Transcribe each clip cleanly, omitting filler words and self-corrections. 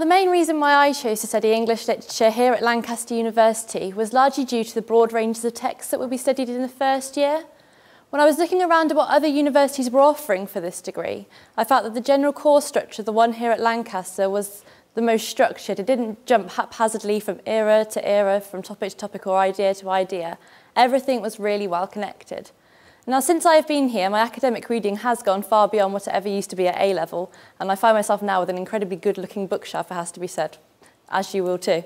the main reason why I chose to study English literature here at Lancaster University was largely due to the broad ranges of texts that would be studied in the first year. When I was looking around at what other universities were offering for this degree, I felt that the general course structure, the one here at Lancaster, was the most structured. It didn't jump haphazardly from era to era, from topic to topic or idea to idea. Everything was really well connected. Now, since I've been here, my academic reading has gone far beyond what it ever used to be at A-level, and I find myself now with an incredibly good-looking bookshelf, it has to be said, as you will too.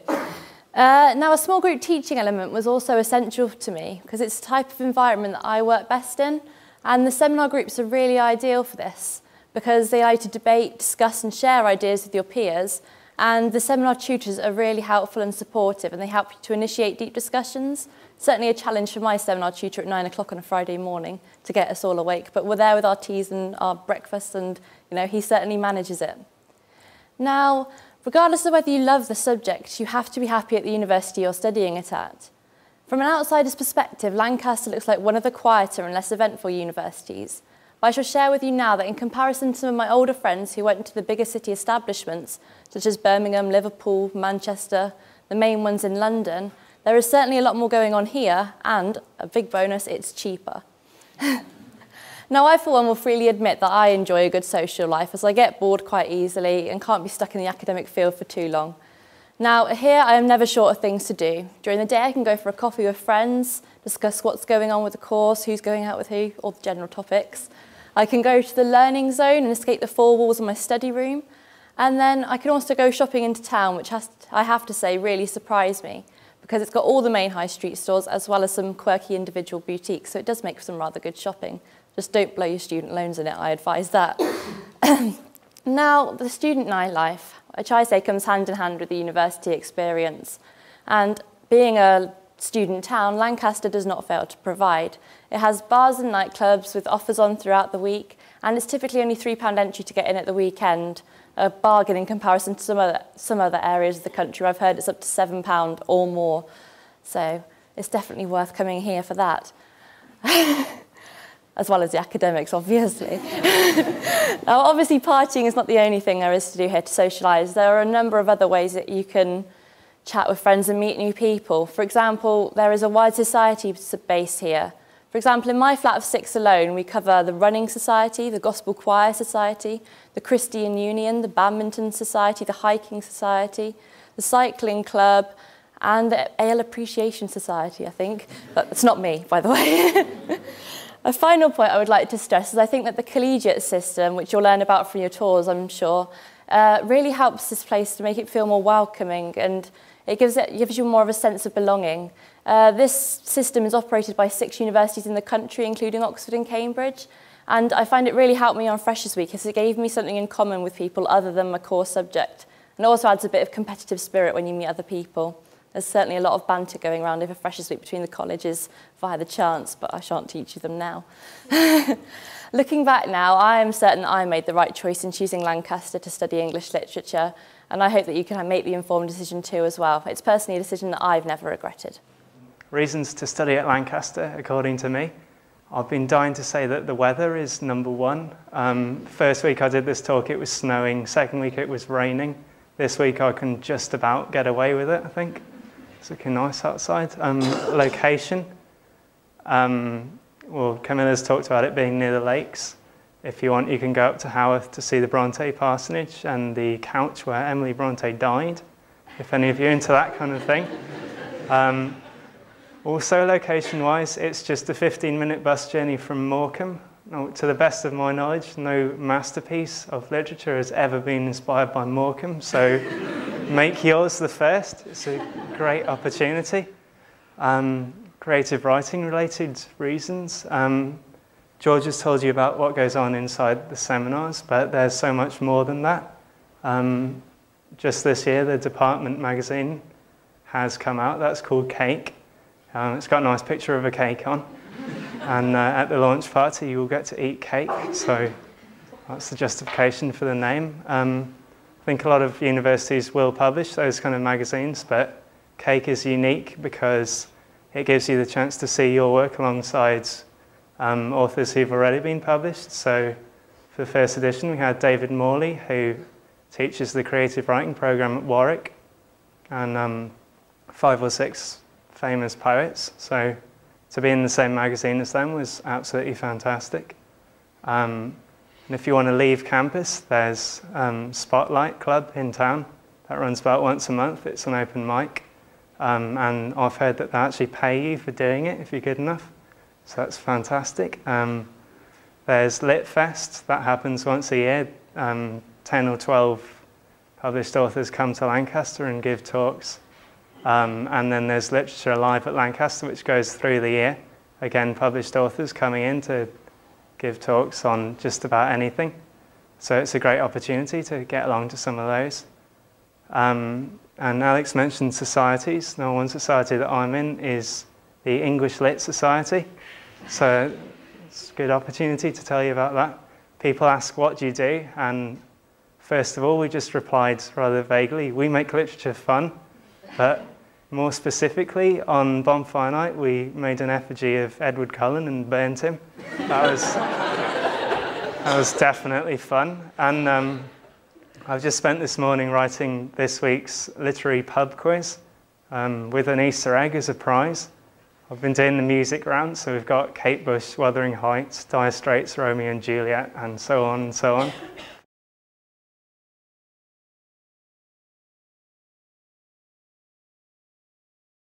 Now, a small group teaching element was also essential to me because it's the type of environment that I work best in, and the seminar groups are really ideal for this because they allow you to debate, discuss and share ideas with your peers, and the seminar tutors are really helpful and supportive, and they help you to initiate deep discussions. Certainly a challenge for my seminar tutor at 9 o'clock on a Friday morning to get us all awake, but we're there with our teas and our breakfasts, and he certainly manages it. Now, regardless of whether you love the subject, you have to be happy at the university you're studying it at. From an outsider's perspective, Lancaster looks like one of the quieter and less eventful universities. But I shall share with you now that in comparison to some of my older friends who went to the bigger city establishments, such as Birmingham, Liverpool, Manchester, the main ones in London, there is certainly a lot more going on here, and, a big bonus, it's cheaper. Now, I, for one, will freely admit that I enjoy a good social life as I get bored quite easily and can't be stuck in the academic field for too long. Now, here I am never short of things to do. During the day, I can go for a coffee with friends, discuss what's going on with the course, who's going out with who, all the general topics. I can go to the learning zone and escape the four walls of my study room. And then I can also go shopping into town, which I have to say really surprised me, because it's got all the main high street stores as well as some quirky individual boutiques, so it does make for some rather good shopping. Just don't blow your student loans in it, I advise that. Now, the student nightlife, which I say comes hand in hand with the university experience. And being a student town, Lancaster does not fail to provide. It has bars and nightclubs with offers on throughout the week, and it's typically only £3 entry to get in at the weekend, a bargain in comparison to some other areas of the country. I've heard it's up to £7 or more, so it's definitely worth coming here for that. As well as the academics, obviously. Now, obviously, partying is not the only thing there is to do here to socialise. There are a number of other ways that you can chat with friends and meet new people. For example, there is a wide society base here. For example, in my flat of 6 alone, we cover the Running Society, the Gospel Choir Society, the Christian Union, the Badminton Society, the Hiking Society, the Cycling Club, and the Ale Appreciation Society, I think. That's not me, by the way. A final point I would like to stress is I think that the collegiate system, which you'll learn about from your tours, I'm sure, really helps this place to make it feel more welcoming, and it gives you more of a sense of belonging. This system is operated by 6 universities in the country, including Oxford and Cambridge, and I find it really helped me on Freshers' Week because it gave me something in common with people other than my core subject, and it also adds a bit of competitive spirit when you meet other people. There's certainly a lot of banter going around over Freshers' Week between the colleges via the chants, but I shan't teach you them now. Looking back now, I am certain I made the right choice in choosing Lancaster to study English literature, and I hope that you can make the informed decision too as well. It's personally a decision that I've never regretted. Reasons to study at Lancaster, according to me. I've been dying to say that the weather is number one. First week I did this talk, it was snowing. Second week it was raining. This week I can just about get away with it, I think. It's looking nice outside. Location. Well, Camilla's talked about it being near the lakes. If you want, you can go up to Haworth to see the Bronte parsonage and the couch where Emily Bronte died, if any of you are into that kind of thing. Also, location-wise, it's just a 15-minute bus journey from Morecambe. Now, to the best of my knowledge, no masterpiece of literature has ever been inspired by Morecambe, so make yours the first. It's a great opportunity. Creative writing-related reasons. George has told you about what goes on inside the seminars, but there's so much more than that. Just this year, the department magazine has come out. That's called Cake. It's got a nice picture of a cake on. And at the launch party, you will get to eat cake. So that's the justification for the name. I think a lot of universities will publish those kind of magazines, but Cake is unique because it gives you the chance to see your work alongside authors who've already been published. So for the first edition, we had David Morley, who teaches the creative writing program at Warwick, and 5 or 6 famous poets. So to be in the same magazine as them was absolutely fantastic. And if you want to leave campus, there's Spotlight Club in town that runs about once a month. It's an open mic, and I've heard that they actually pay you for doing it if you're good enough. So that's fantastic. There's Lit Fest, that happens once a year. 10 or 12 published authors come to Lancaster and give talks. And then there's Literature Alive at Lancaster, which goes through the year. Again, published authors coming in to give talks on just about anything. So it's a great opportunity to get along to some of those. And Alex mentioned societies. Now, one society that I'm in is the English Lit Society. So it's a good opportunity to tell you about that. People ask, what do you do? And first of all, we just replied rather vaguely, we make literature fun. But more specifically, on Bonfire Night, we made an effigy of Edward Cullen and burned him. That was definitely fun. And I've just spent this morning writing this week's literary pub quiz with an Easter egg as a prize. I've been doing the music round, so we've got Kate Bush, Wuthering Heights, Dire Straits, Romeo and Juliet, and so on and so on.